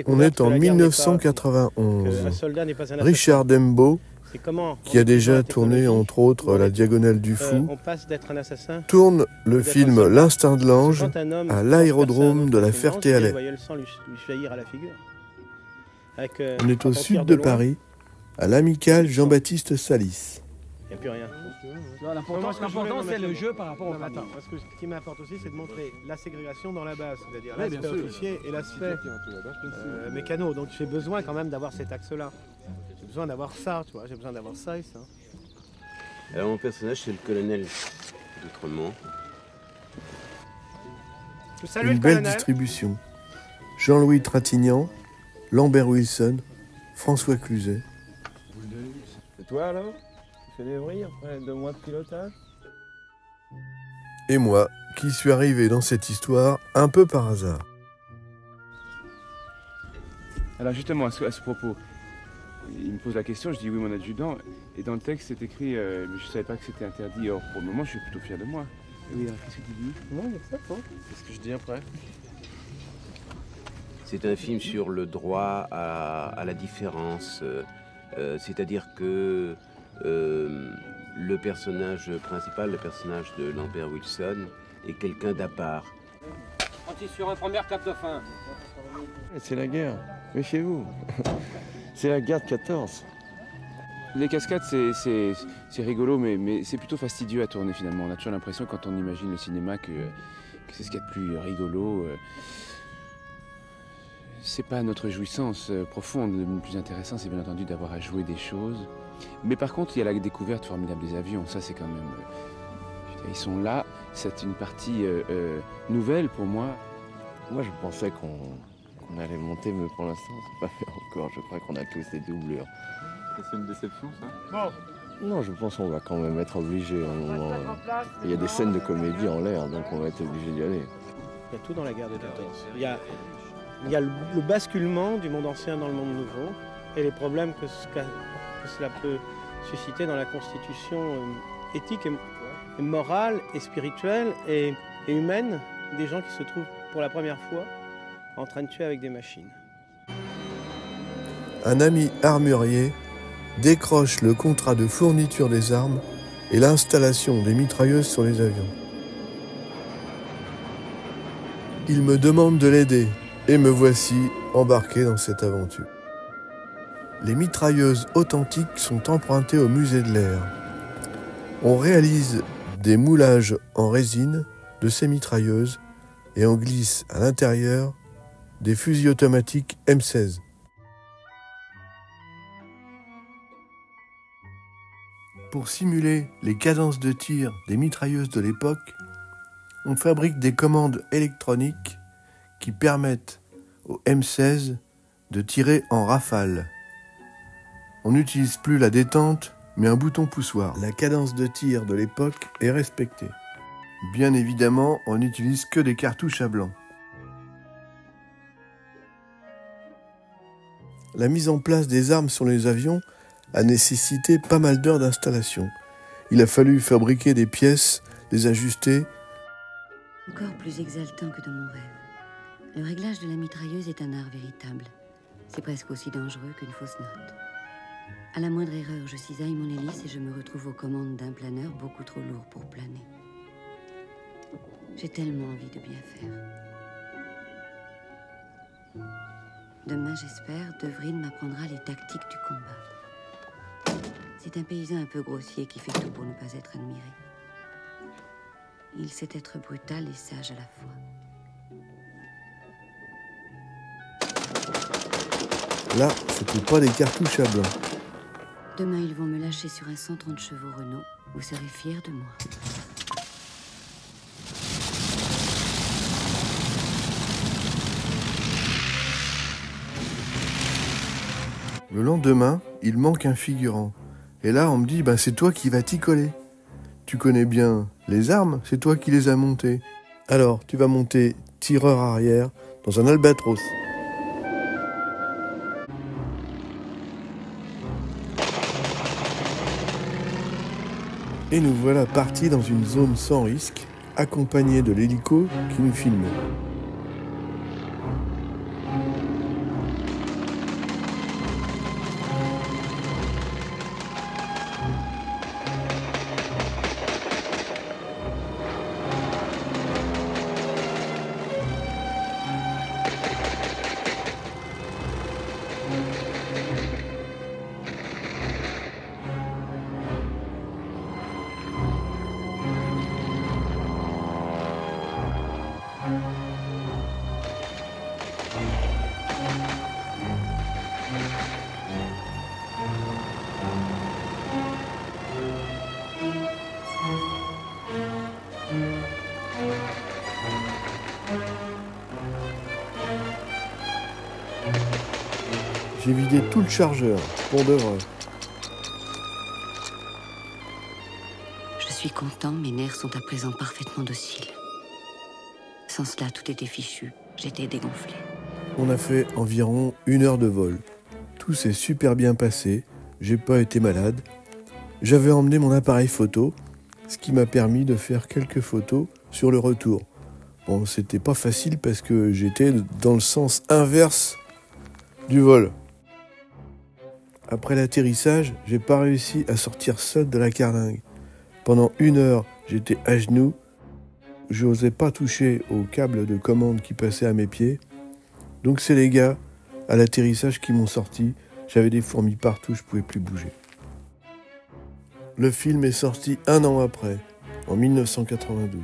On est en 1991. Richard Dembo, qui a déjà tourné entre autres La Diagonale du Fou, tourne le film L'Instinct de l'Ange à l'aérodrome de la Ferté-Alais. On est au sud de Paris, à l'amicale Jean-Baptiste Salis. Il n'y a plus rien. L'important, c'est le jeu par rapport au matin. Parce que ce qui m'importe aussi, c'est de montrer la ségrégation dans la base, c'est-à-dire l'aspect officier et l'aspect mécano. Donc j'ai besoin quand même d'avoir cet axe-là. J'ai besoin d'avoir ça, tu vois. J'ai besoin d'avoir ça et ça. Alors mon personnage, c'est le colonel d'Outremont. Une belle distribution. Jean-Louis Trintignant, Lambert Wilson, François Cluzet. C'est toi alors? Tu fais des bruits après 2 mois de pilotage? Et moi, qui suis arrivé dans cette histoire un peu par hasard. Alors justement, à ce propos, il me pose la question, je dis oui mon adjudant, et dans le texte c'est écrit, mais je ne savais pas que c'était interdit, or pour le moment je suis plutôt fier de moi. Et oui, alors qu'est-ce que tu dis? Non, il y a ça, quoi. Qu'est-ce que je dis après? C'est un film sur le droit à la différence, c'est-à-dire que le personnage principal, le personnage de Lambert Wilson, est quelqu'un d'à part. On est sur un premier cap de fin. C'est la guerre, méfiez-vous. C'est la guerre de 14. Les cascades, c'est rigolo, mais c'est plutôt fastidieux à tourner finalement. On a toujours l'impression quand on imagine le cinéma que c'est ce qu'il y a de plus rigolo. C'est pas notre jouissance profonde. Le plus intéressant, c'est bien entendu d'avoir à jouer des choses. Mais par contre, il y a la découverte formidable des avions. Ça, c'est quand même... ils sont là. C'est une partie nouvelle pour moi. Moi, je pensais qu'on allait monter, mais pour l'instant, c'est pas fait encore. Je crois qu'on a tous des doublures. C'est une déception, ça? Non, je pense qu'on va quand même être obligé à un moment. Il y a des scènes de comédie en l'air, donc on va être obligé d'y aller. Il y a tout dans la guerre de 14. Il y a le basculement du monde ancien dans le monde nouveau et les problèmes que cela peut susciter dans la constitution éthique et morale et spirituelle et humaine des gens qui se trouvent pour la première fois en train de tuer avec des machines. Un ami armurier décroche le contrat de fourniture des armes et l'installation des mitrailleuses sur les avions. Il me demande de l'aider et me voici embarqué dans cette aventure. Les mitrailleuses authentiques sont empruntées au musée de l'air. On réalise des moulages en résine de ces mitrailleuses et on glisse à l'intérieur des fusils automatiques M16. Pour simuler les cadences de tir des mitrailleuses de l'époque, on fabrique des commandes électroniques qui permettent au M16 de tirer en rafale. On n'utilise plus la détente, mais un bouton poussoir. La cadence de tir de l'époque est respectée. Bien évidemment, on n'utilise que des cartouches à blanc. La mise en place des armes sur les avions a nécessité pas mal d'heures d'installation. Il a fallu fabriquer des pièces, les ajuster. Encore plus exaltant que dans mon rêve. Le réglage de la mitrailleuse est un art véritable. C'est presque aussi dangereux qu'une fausse note. À la moindre erreur, je cisaille mon hélice et je me retrouve aux commandes d'un planeur beaucoup trop lourd pour planer. J'ai tellement envie de bien faire. Demain, j'espère, De Vriend m'apprendra les tactiques du combat. C'est un paysan un peu grossier qui fait tout pour ne pas être admiré. Il sait être brutal et sage à la fois. Là, c'était pas des cartouches à blanc. Demain, ils vont me lâcher sur un 130 chevaux Renault. Vous serez fiers de moi. Le lendemain, il manque un figurant. Et là, on me dit, c'est toi qui vas t'y coller. Tu connais bien les armes, c'est toi qui les as montées. Alors, tu vas monter tireur arrière dans un Albatros. Et nous voilà partis dans une zone sans risque, accompagnés de l'hélico qui nous filmait. J'ai vidé tout le chargeur, pour de vrai. Je suis content, mes nerfs sont à présent parfaitement dociles. Sans cela, tout était fichu. J'étais dégonflé. On a fait environ 1 heure de vol. Tout s'est super bien passé, j'ai pas été malade. J'avais emmené mon appareil photo, ce qui m'a permis de faire quelques photos sur le retour. Bon, c'était pas facile parce que j'étais dans le sens inverse du vol. Après l'atterrissage, j'ai pas réussi à sortir seul de la carlingue. Pendant 1 heure, j'étais à genoux. Je n'osais pas toucher au câble de commande qui passait à mes pieds. Donc c'est les gars, à l'atterrissage, qui m'ont sorti. J'avais des fourmis partout, je pouvais plus bouger. Le film est sorti 1 an après, en 1992.